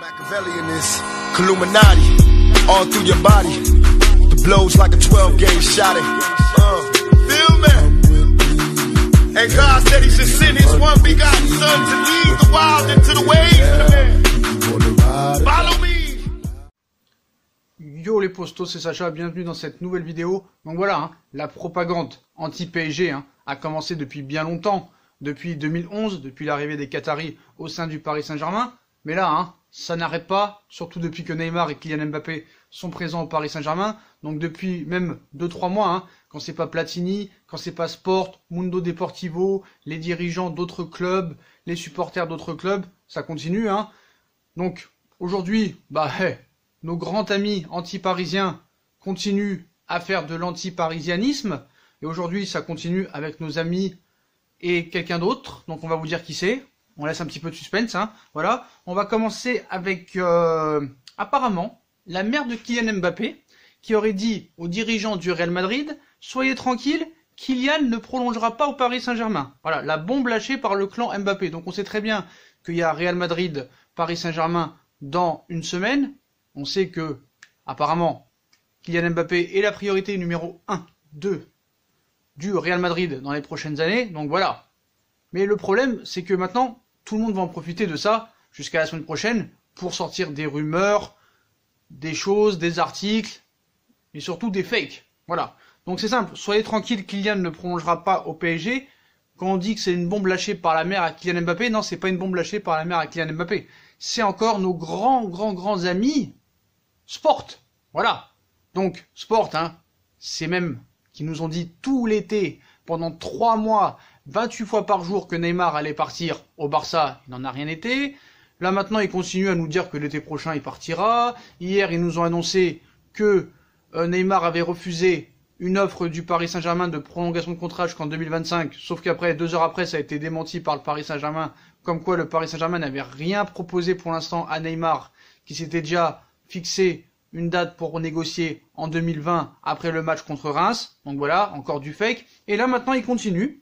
Machiavelli is Illuminati, all through your body. The blows like a 12-gauge shot. Feel me? And God said He should send His one begotten Son to lead the wild into the ways. Follow me. Yo les postos, c'est Sacha, bienvenue dans cette nouvelle vidéo. Donc voilà, hein, la propagande anti-PSG a commencé depuis bien longtemps, depuis 2011, depuis l'arrivée des Qataris au sein du Paris Saint-Germain. Mais là, ça n'arrête pas, surtout depuis que Neymar et Kylian Mbappé sont présents au Paris Saint-Germain. Donc depuis même 2-3 mois, quand c'est pas Platini, quand c'est pas Sport, Mundo Deportivo, les dirigeants d'autres clubs, les supporters d'autres clubs, ça continue. Donc aujourd'hui, nos grands amis anti-parisiens continuent à faire de l'anti-parisianisme. Et aujourd'hui, ça continue avec nos amis et quelqu'un d'autre. Donc on va vous dire qui c'est. On laisse un petit peu de suspense. Voilà. On va commencer avec, apparemment, la mère de Kylian Mbappé, qui aurait dit aux dirigeants du Real Madrid, « Soyez tranquilles, Kylian ne prolongera pas au Paris Saint-Germain. » Voilà, la bombe lâchée par le clan Mbappé. Donc on sait très bien qu'il y a Real Madrid, Paris Saint-Germain dans une semaine. On sait que, apparemment, Kylian Mbappé est la priorité numéro 1, 2 du Real Madrid dans les prochaines années. Donc voilà. Mais le problème, c'est que maintenant, tout le monde va en profiter de ça jusqu'à la semaine prochaine pour sortir des rumeurs, des choses, des articles et surtout des fakes. Voilà. Donc c'est simple. Soyez tranquille, Kylian ne prolongera pas au PSG. Quand on dit que c'est une bombe lâchée par la mère à Kylian Mbappé, non, c'est pas une bombe lâchée par la mère à Kylian Mbappé. C'est encore nos grands amis Sport. Voilà. Donc, Sport, c'est même qui nous ont dit tout l'été, pendant 3 mois, 28 fois par jour que Neymar allait partir au Barça. Il n'en a rien été. Là, maintenant, ils continuent à nous dire que l'été prochain, il partira. Hier, ils nous ont annoncé que Neymar avait refusé une offre du Paris Saint-Germain de prolongation de contrat jusqu'en 2025. Sauf qu'après, 2 heures après, ça a été démenti par le Paris Saint-Germain. Comme quoi, le Paris Saint-Germain n'avait rien proposé pour l'instant à Neymar, qui s'était déjà fixé une date pour renégocier en 2020 après le match contre Reims. Donc voilà, encore du fake. Et là maintenant il continue.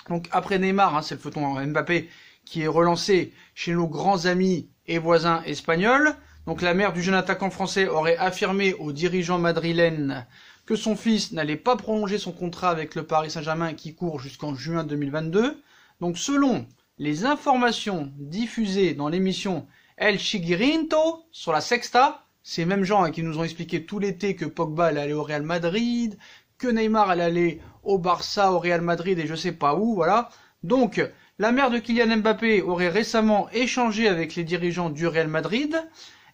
Donc après Neymar, c'est le feuilleton Mbappé qui est relancé chez nos grands amis et voisins espagnols. Donc la mère du jeune attaquant français aurait affirmé aux dirigeants madrilènes que son fils n'allait pas prolonger son contrat avec le Paris Saint-Germain qui court jusqu'en juin 2022. Donc selon les informations diffusées dans l'émission El Chiringuito sur la Sexta, ces mêmes gens qui nous ont expliqué tout l'été que Pogba allait aller au Real Madrid, que Neymar allait aller au Barça, au Real Madrid et je sais pas où, voilà. Donc, la mère de Kylian Mbappé aurait récemment échangé avec les dirigeants du Real Madrid.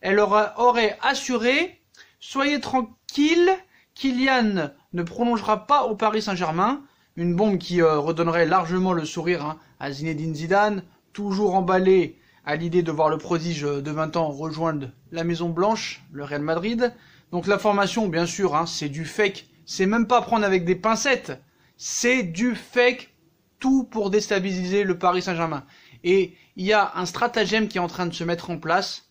Elle aurait assuré « Soyez tranquille, Kylian ne prolongera pas au Paris Saint-Germain ». Une bombe qui redonnerait largement le sourire à Zinedine Zidane, toujours emballé à l'idée de voir le prodige de 20 ans rejoindre la Maison Blanche, le Real Madrid. Donc l'information, bien sûr, c'est du fake. C'est même pas à prendre avec des pincettes. C'est du fake, tout pour déstabiliser le Paris Saint-Germain. Et il y a un stratagème qui est en train de se mettre en place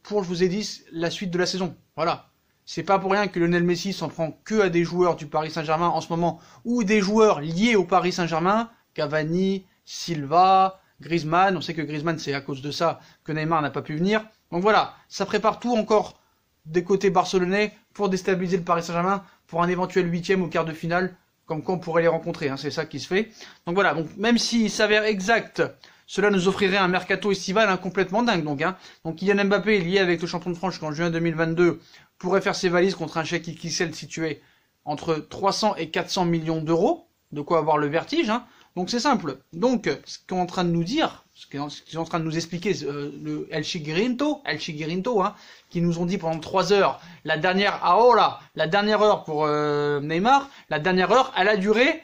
pour, je vous ai dit, la suite de la saison. Voilà. C'est pas pour rien que Lionel Messi s'en prend que à des joueurs du Paris Saint-Germain en ce moment, ou des joueurs liés au Paris Saint-Germain, Cavani, Silva, Griezmann. On sait que Griezmann, c'est à cause de ça que Neymar n'a pas pu venir. Donc voilà, ça prépare tout encore des côtés barcelonais pour déstabiliser le Paris Saint-Germain pour un éventuel 8e ou quart de finale, comme quoi on pourrait les rencontrer, c'est ça qui se fait. Donc voilà, donc même s'il s'avère exact, cela nous offrirait un mercato estival complètement dingue. Donc Kylian Mbappé, lié avec le champion de France jusqu'en juin 2022, pourrait faire ses valises contre un chèque XXL situé entre 300 et 400 millions d'euros, de quoi avoir le vertige. Donc c'est simple. Donc ce qu'on est en train de nous dire, ce qu'ils sont en train de nous expliquer, le El Chiringuito, qui nous ont dit pendant 3 heures, la dernière heure pour Neymar, la dernière heure, elle a duré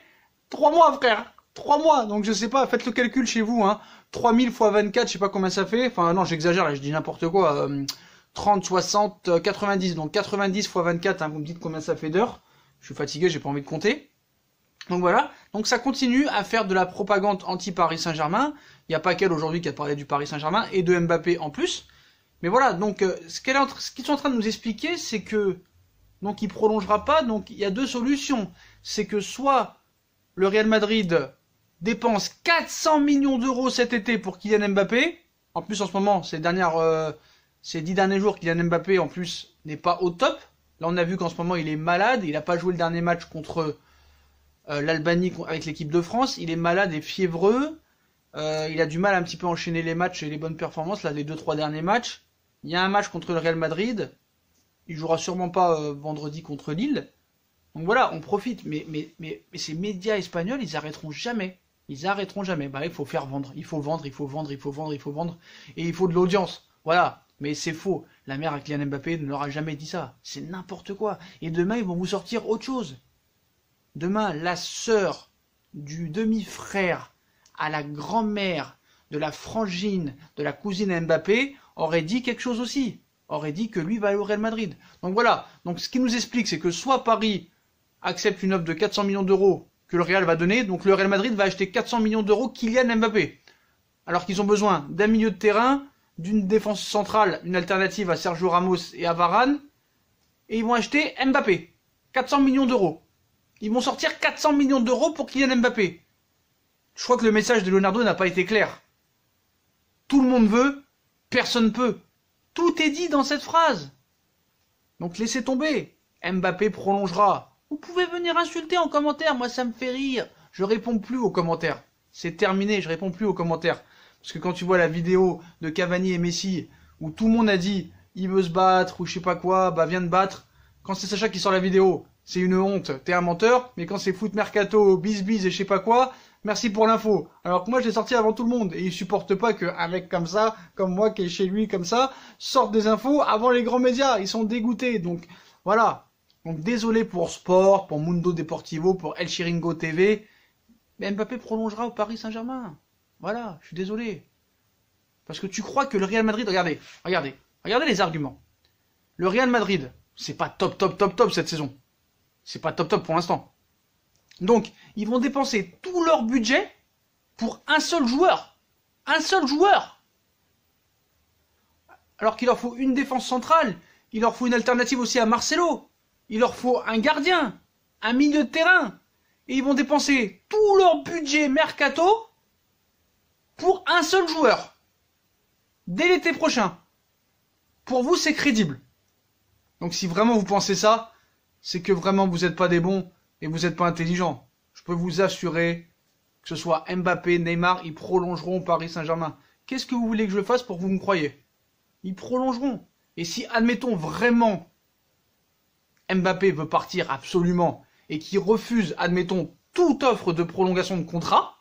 3 mois, frère. 3 mois. Donc je sais pas, faites le calcul chez vous. 3000 fois 24, je sais pas combien ça fait. Enfin non, j'exagère là, je dis n'importe quoi. 30, 60, 90. Donc 90 fois 24, vous me dites combien ça fait d'heures. Je suis fatigué, j'ai pas envie de compter. Donc voilà, donc ça continue à faire de la propagande anti-Paris Saint-Germain. Il n'y a pas qu'elle aujourd'hui qui a parlé du Paris Saint-Germain et de Mbappé en plus. Mais voilà, donc ce qu'ils sont en train de nous expliquer, c'est que donc il prolongera pas. Donc il y a 2 solutions. C'est que soit le Real Madrid dépense 400 millions d'euros cet été pour Kylian Mbappé, En plus, en ce moment, ces 10 derniers jours, Kylian Mbappé, en plus, n'est pas au top. Là, on a vu qu'en ce moment, il est malade. Il n'a pas joué le dernier match contre l'Albanie avec l'équipe de France. Il est malade et fiévreux. Il a du mal à un petit peu enchaîner les matchs et les bonnes performances, là, les 2-3 derniers matchs. Il y a un match contre le Real Madrid. Il jouera sûrement pas vendredi contre Lille. Donc voilà, on profite. Mais ces médias espagnols, ils arrêteront jamais. Ils arrêteront jamais. Bah, il faut faire vendre. Il faut vendre, il faut vendre, il faut vendre, il faut vendre. Et il faut de l'audience. Voilà. Mais c'est faux. La mère à Kylian Mbappé ne leur a jamais dit ça. C'est n'importe quoi. Et demain, ils vont vous sortir autre chose. Demain, la sœur du demi-frère à la grand-mère de la frangine de la cousine Mbappé aurait dit quelque chose aussi. Aurait dit que lui va aller au Real Madrid. Donc voilà. Donc ce qui nous explique, c'est que soit Paris accepte une offre de 400 millions d'euros que le Real va donner, donc le Real Madrid va acheter 400 millions d'euros Kylian Mbappé. Alors qu'ils ont besoin d'un milieu de terrain, d'une défense centrale, une alternative à Sergio Ramos et à Varane, et ils vont acheter Mbappé. 400 millions d'euros. Ils vont sortir 400 millions d'euros pour Kylian Mbappé. Je crois que le message de Leonardo n'a pas été clair. Tout le monde veut, personne ne peut. Tout est dit dans cette phrase. Donc laissez tomber. Mbappé prolongera. Vous pouvez venir insulter en commentaire, moi ça me fait rire. Je réponds plus aux commentaires. C'est terminé, je réponds plus aux commentaires. Parce que quand tu vois la vidéo de Cavani et Messi, où tout le monde a dit il veut se battre ou je sais pas quoi, bah viens te battre. Quand c'est Sacha qui sort la vidéo, c'est une honte, t'es un menteur. Mais quand c'est Foot Mercato, bis et je sais pas quoi, merci pour l'info. Alors que moi je l'ai sorti avant tout le monde. Et il supporte pas qu'un mec comme ça, comme moi qui est chez lui comme ça, sorte des infos avant les grands médias. Ils sont dégoûtés. Donc voilà. Donc désolé pour Sport, pour Mundo Deportivo, pour El Chiringo TV. Mais Mbappé prolongera au Paris Saint-Germain. Voilà, je suis désolé. Parce que tu crois que le Real Madrid, regardez les arguments. Le Real Madrid, c'est pas top cette saison. C'est pas top pour l'instant. Donc, ils vont dépenser tout leur budget pour un seul joueur. Un seul joueur. Alors qu'il leur faut une défense centrale. Il leur faut une alternative aussi à Marcelo. Il leur faut un gardien. Un milieu de terrain. Et ils vont dépenser tout leur budget mercato pour un seul joueur. Dès l'été prochain. Pour vous, c'est crédible. Donc si vraiment vous pensez ça, c'est que vraiment vous n'êtes pas des bons et vous n'êtes pas intelligents. Je peux vous assurer que ce soit Mbappé, Neymar, ils prolongeront au Paris Saint-Germain. Qu'est-ce que vous voulez que je fasse pour que vous me croyiez? Ils prolongeront. Et si, admettons vraiment, Mbappé veut partir absolument et qu'il refuse, admettons, toute offre de prolongation de contrat,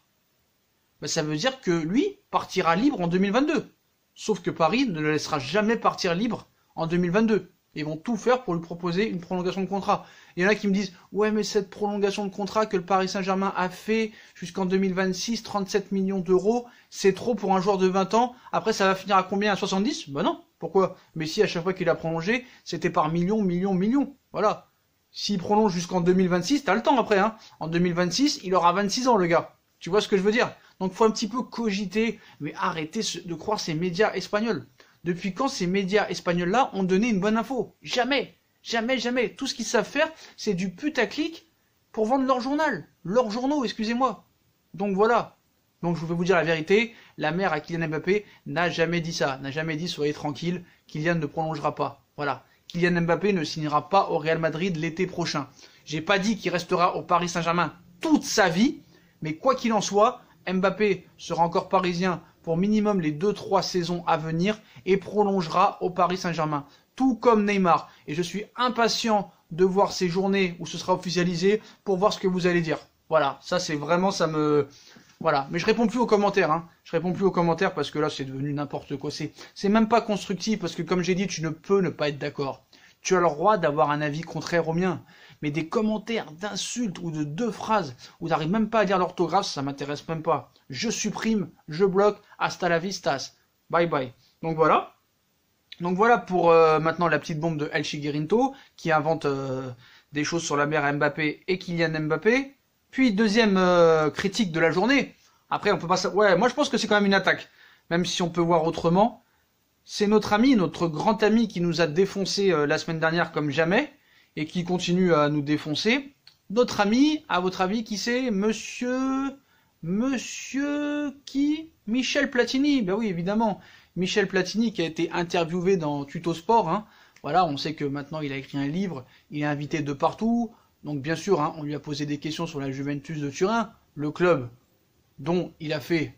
ben ça veut dire que lui partira libre en 2022. Sauf que Paris ne le laissera jamais partir libre en 2022. Ils vont tout faire pour lui proposer une prolongation de contrat. Il y en a qui me disent « Ouais, mais cette prolongation de contrat que le Paris Saint-Germain a fait jusqu'en 2026, 37 millions d'euros, c'est trop pour un joueur de 20 ans. Après, ça va finir à combien? À 70 ? Ben non. Pourquoi? Mais si à chaque fois qu'il a prolongé, c'était par millions. Voilà. S'il prolonge jusqu'en 2026, t'as le temps après. Hein. En 2026, il aura 26 ans, le gars. Tu vois ce que je veux dire? Donc, faut un petit peu cogiter, mais arrêtez de croire ces médias espagnols. Depuis quand ces médias espagnols-là ont donné une bonne info? Jamais. Tout ce qu'ils savent faire, c'est du putaclic pour vendre leur journal. Leurs journaux, excusez-moi. Donc voilà. Donc je vais vous dire la vérité, la mère à Kylian Mbappé n'a jamais dit ça. N'a jamais dit soyez tranquille, Kylian ne prolongera pas. Voilà. Kylian Mbappé ne signera pas au Real Madrid l'été prochain. J'ai pas dit qu'il restera au Paris Saint-Germain toute sa vie, mais quoi qu'il en soit, Mbappé sera encore parisien pour minimum les 2-3 saisons à venir et prolongera au Paris Saint-Germain. Tout comme Neymar. Et je suis impatient de voir ces journées où ce sera officialisé pour voir ce que vous allez dire. Voilà, ça c'est vraiment, ça me... Voilà, mais je réponds plus aux commentaires. Hein. Je réponds plus aux commentaires parce que là c'est devenu n'importe quoi. C'est même pas constructif parce que comme j'ai dit, tu ne peux ne pas être d'accord. Tu as le droit d'avoir un avis contraire au mien. Mais des commentaires d'insultes ou de 2 phrases où tu n'arrives même pas à dire l'orthographe, ça m'intéresse même pas. Je supprime, je bloque, hasta la vistas. Bye bye. Donc voilà. Donc voilà pour maintenant la petite bombe de El Chiringuito qui invente des choses sur la mère à Mbappé et Kylian Mbappé. Puis deuxième critique de la journée. Après on peut pas... Ouais, moi je pense que c'est quand même une attaque. Même si on peut voir autrement. C'est notre ami, notre grand ami qui nous a défoncé la semaine dernière comme jamais. Et qui continue à nous défoncer. Notre ami, à votre avis, qui c'est? Monsieur qui? Michel Platini. Ben oui, évidemment. Michel Platini qui a été interviewé dans Tuto Sport. Hein. Voilà, on sait que maintenant il a écrit un livre, il est invité de partout. Donc bien sûr, hein, on lui a posé des questions sur la Juventus de Turin, le club dont il a fait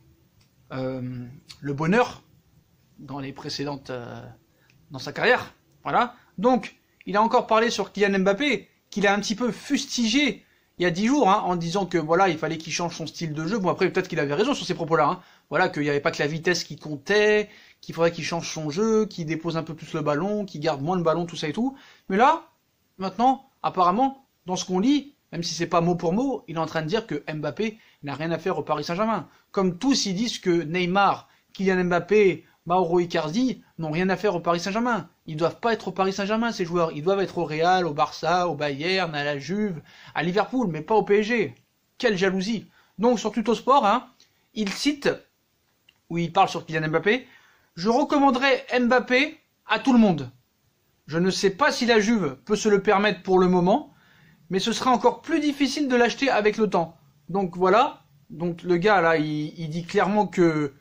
le bonheur dans les précédentes dans sa carrière. Voilà. Donc, il a encore parlé sur Kylian Mbappé, qu'il a un petit peu fustigé il y a 10 jours, hein, en disant que voilà, il fallait qu'il change son style de jeu. Bon, après, peut-être qu'il avait raison sur ces propos-là. Hein. Voilà, qu'il n'y avait pas que la vitesse qui comptait, qu'il faudrait qu'il change son jeu, qu'il dépose un peu plus le ballon, qu'il garde moins le ballon, tout ça et tout. Mais là, maintenant, apparemment, dans ce qu'on lit, même si c'est pas mot pour mot, il est en train de dire que Mbappé n'a rien à faire au Paris Saint-Germain. Comme tous, ils disent que Neymar, Kylian Mbappé, Mauro Icardi n'ont rien à faire au Paris Saint-Germain. Ils doivent pas être au Paris Saint-Germain, ces joueurs. Ils doivent être au Real, au Barça, au Bayern, à la Juve, à Liverpool, mais pas au PSG. Quelle jalousie. Donc, sur Tuto Sport, hein, il cite, où il parle sur Kylian Mbappé, « Je recommanderais Mbappé à tout le monde. Je ne sais pas si la Juve peut se le permettre pour le moment, mais ce sera encore plus difficile de l'acheter avec le temps. » Donc voilà, donc le gars là, il dit clairement que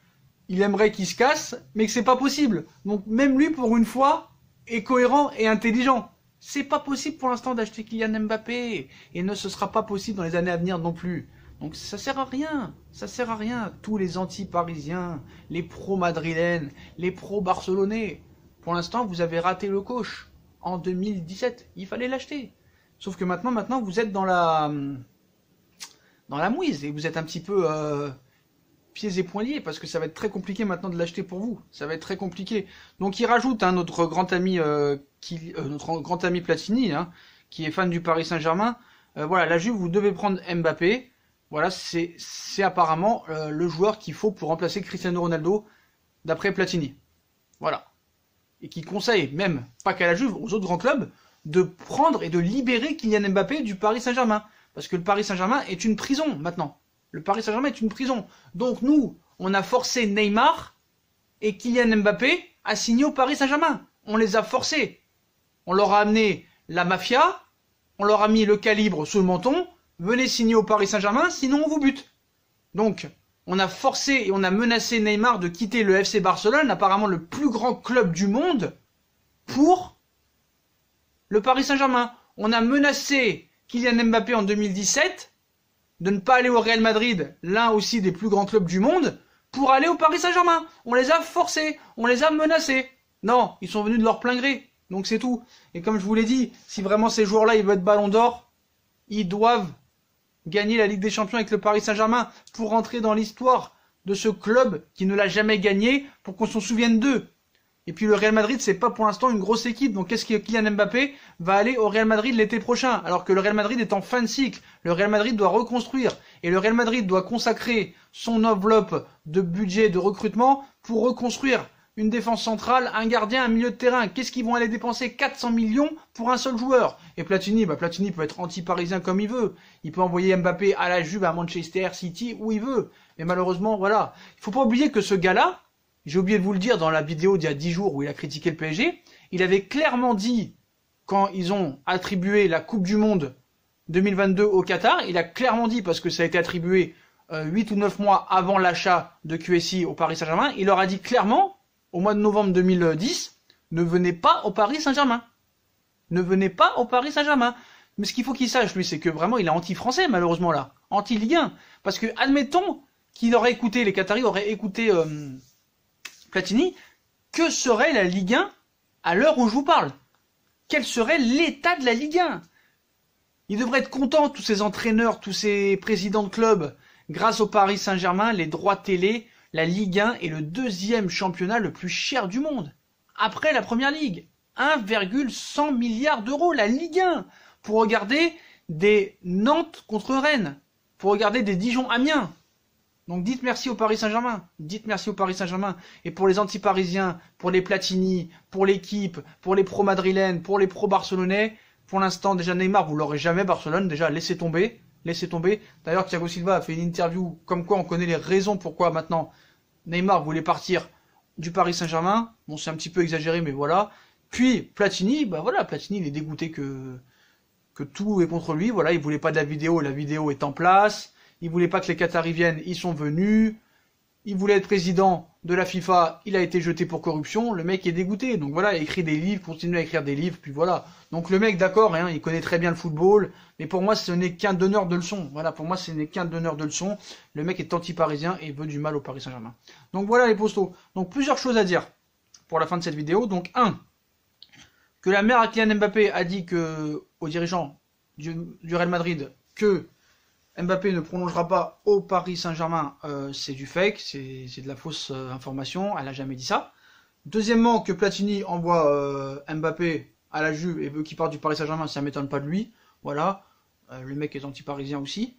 il aimerait qu'il se casse, mais que c'est pas possible. Donc même lui, pour une fois, est cohérent et intelligent. C'est pas possible pour l'instant d'acheter Kylian Mbappé, et ne ce sera pas possible dans les années à venir non plus. Donc ça sert à rien, ça sert à rien. Tous les anti-parisiens, les pro-madrilènes, les pro-barcelonais, pour l'instant vous avez raté le coche. En 2017, il fallait l'acheter. Sauf que maintenant vous êtes dans la mouise, et vous êtes un petit peu pieds et poings liés, parce que ça va être très compliqué maintenant de l'acheter pour vous. Ça va être très compliqué. Donc il rajoute, hein, notre grand ami Platini, hein, qui est fan du Paris Saint-Germain. Voilà, la Juve, vous devez prendre Mbappé. Voilà, c'est apparemment le joueur qu'il faut pour remplacer Cristiano Ronaldo, d'après Platini. Voilà. Et qui conseille, même pas qu'à la Juve, aux autres grands clubs, de prendre et de libérer Kylian Mbappé du Paris Saint-Germain. Parce que le Paris Saint-Germain est une prison maintenant. Le Paris Saint-Germain est une prison. Donc nous, on a forcé Neymar et Kylian Mbappé à signer au Paris Saint-Germain. On les a forcés. On leur a amené la mafia, on leur a mis le calibre sous le menton. Venez signer au Paris Saint-Germain, sinon on vous bute. Donc, on a forcé et on a menacé Neymar de quitter le FC Barcelone, apparemment le plus grand club du monde, pour le Paris Saint-Germain. On a menacé Kylian Mbappé en 2017 de ne pas aller au Real Madrid, l'un aussi des plus grands clubs du monde, pour aller au Paris Saint-Germain. On les a forcés, on les a menacés. Non, ils sont venus de leur plein gré, donc c'est tout. Et comme je vous l'ai dit, si vraiment ces joueurs-là, ils veulent être Ballon d'Or, ils doivent gagner la Ligue des Champions avec le Paris Saint-Germain pour rentrer dans l'histoire de ce club qui ne l'a jamais gagné, pour qu'on s'en souvienne d'eux. Et puis le Real Madrid, c'est pas pour l'instant une grosse équipe. Donc qu'est-ce que Kylian Mbappé va aller au Real Madrid l'été prochain? Alors que le Real Madrid est en fin de cycle. Le Real Madrid doit reconstruire. Et le Real Madrid doit consacrer son enveloppe de budget de recrutement pour reconstruire une défense centrale, un gardien, un milieu de terrain. Qu'est-ce qu'ils vont aller dépenser? 400 millions pour un seul joueur. Et Platini, Platini peut être anti-parisien comme il veut. Il peut envoyer Mbappé à la Juve, à Manchester City, où il veut. Mais malheureusement, voilà. Il faut pas oublier que ce gars-là, j'ai oublié de vous le dire dans la vidéo d'il y a 10 jours où il a critiqué le PSG, il avait clairement dit, quand ils ont attribué la Coupe du Monde 2022 au Qatar, il a clairement dit, parce que ça a été attribué 8 ou 9 mois avant l'achat de QSI au Paris Saint-Germain, il leur a dit clairement, au mois de novembre 2010, ne venez pas au Paris Saint-Germain. Ne venez pas au Paris Saint-Germain. Mais ce qu'il faut qu'il sache, lui, c'est que vraiment il est anti-français, malheureusement, là. Anti-Ligue 1. Parce que, admettons qu'il aurait écouté, les Qataris auraient écouté Platini, que serait la Ligue 1 à l'heure où je vous parle? Quel serait l'état de la Ligue 1? Ils devraient être contents, tous ces entraîneurs, tous ces présidents de clubs. Grâce au Paris Saint-Germain, les droits télé, la Ligue 1 est le deuxième championnat le plus cher du monde. Après la Première Ligue. 1,100 milliards d'euros, la Ligue 1. Pour regarder des Nantes contre Rennes. Pour regarder des Dijon-Amiens. Donc dites merci au Paris Saint-Germain. Dites merci au Paris Saint-Germain. Et pour les anti-parisiens, pour les Platini, pour l'équipe, pour les pro-madrilènes, pour les pro-barcelonais, pour l'instant, déjà Neymar, vous l'aurez jamais, Barcelone. Déjà, laissez tomber. Laissez tomber. D'ailleurs, Thiago Silva a fait une interview comme quoi on connaît les raisons pourquoi maintenant Neymar voulait partir du Paris Saint-Germain. Bon, c'est un petit peu exagéré, mais voilà. Puis Platini, voilà, Platini, il est dégoûté que tout est contre lui. Voilà, il voulait pas de la vidéo est en place. Il voulait pas que les Qataris viennent, ils sont venus. il voulait être président de la FIFA, il a été jeté pour corruption, le mec est dégoûté. Donc voilà, il écrit des livres, continue à écrire des livres, puis voilà. Donc le mec, d'accord, hein, il connaît très bien le football, mais pour moi, ce n'est qu'un donneur de leçons. Voilà, pour moi, ce n'est qu'un donneur de leçons. Le mec est anti-parisien et veut du mal au Paris Saint-Germain. Donc voilà les postos. Donc plusieurs choses à dire pour la fin de cette vidéo. Donc que la mère à Kylian Mbappé a dit aux dirigeants du Real Madrid que Mbappé ne prolongera pas au Paris Saint-Germain, c'est du fake, c'est de la fausse information, elle n'a jamais dit ça. Deuxièmement, que Platini envoie Mbappé à la Juve et veut qu'il parte du Paris Saint-Germain, ça ne m'étonne pas de lui. Voilà, le mec est anti-parisien aussi.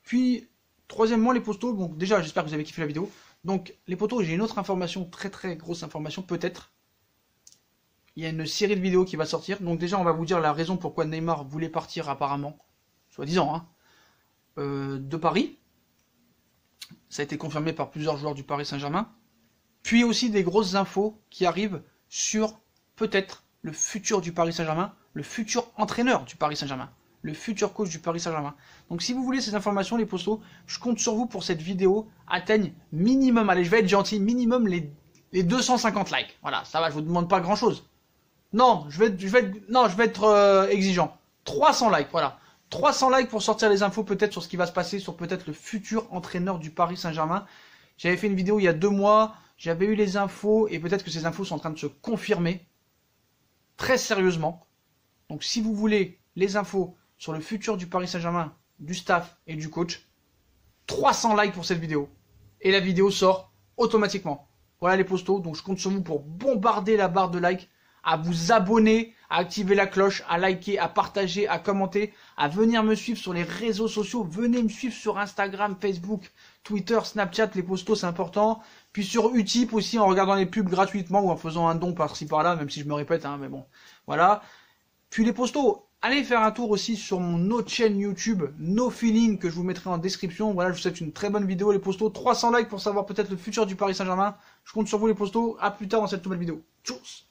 Puis, troisièmement, les postos, donc déjà j'espère que vous avez kiffé la vidéo. Donc les potos, j'ai une autre information, très très grosse information, peut-être. Il y a une série de vidéos qui va sortir, donc déjà on va vous dire la raison pourquoi Neymar voulait partir apparemment, soi-disant, hein. De Paris. Ça a été confirmé par plusieurs joueurs du Paris Saint-Germain. Puis aussi des grosses infos qui arrivent sur peut-être le futur du Paris Saint-Germain, le futur entraîneur du Paris Saint-Germain, le futur coach du Paris Saint-Germain. Donc si vous voulez ces informations, les postos, je compte sur vous pour cette vidéo atteigne minimum, allez je vais être gentil, minimum les 250 likes. Voilà, ça va, je vous demande pas grand chose. Non, je vais être exigeant. 300 likes, voilà. 300 likes pour sortir les infos peut-être sur ce qui va se passer, sur peut-être le futur entraîneur du Paris Saint-Germain. J'avais fait une vidéo il y a 2 mois, j'avais eu les infos, et peut-être que ces infos sont en train de se confirmer, très sérieusement. Donc si vous voulez les infos sur le futur du Paris Saint-Germain, du staff et du coach, 300 likes pour cette vidéo. Et la vidéo sort automatiquement. Voilà les postos, donc je compte sur vous pour bombarder la barre de likes, à vous abonner, à activer la cloche, à liker, à partager, à commenter, à venir me suivre sur les réseaux sociaux. Venez me suivre sur Instagram, Facebook, Twitter, Snapchat, les postos, c'est important. Puis sur Utip aussi, en regardant les pubs gratuitement ou en faisant un don par-ci par-là, même si je me répète, hein, mais bon, voilà. Puis les postos, allez faire un tour aussi sur mon autre chaîne YouTube, No Feeling, que je vous mettrai en description. Voilà, je vous souhaite une très bonne vidéo, les postos. 300 likes pour savoir peut-être le futur du Paris Saint-Germain. Je compte sur vous, les postos. À plus tard dans cette nouvelle vidéo. Tchuss!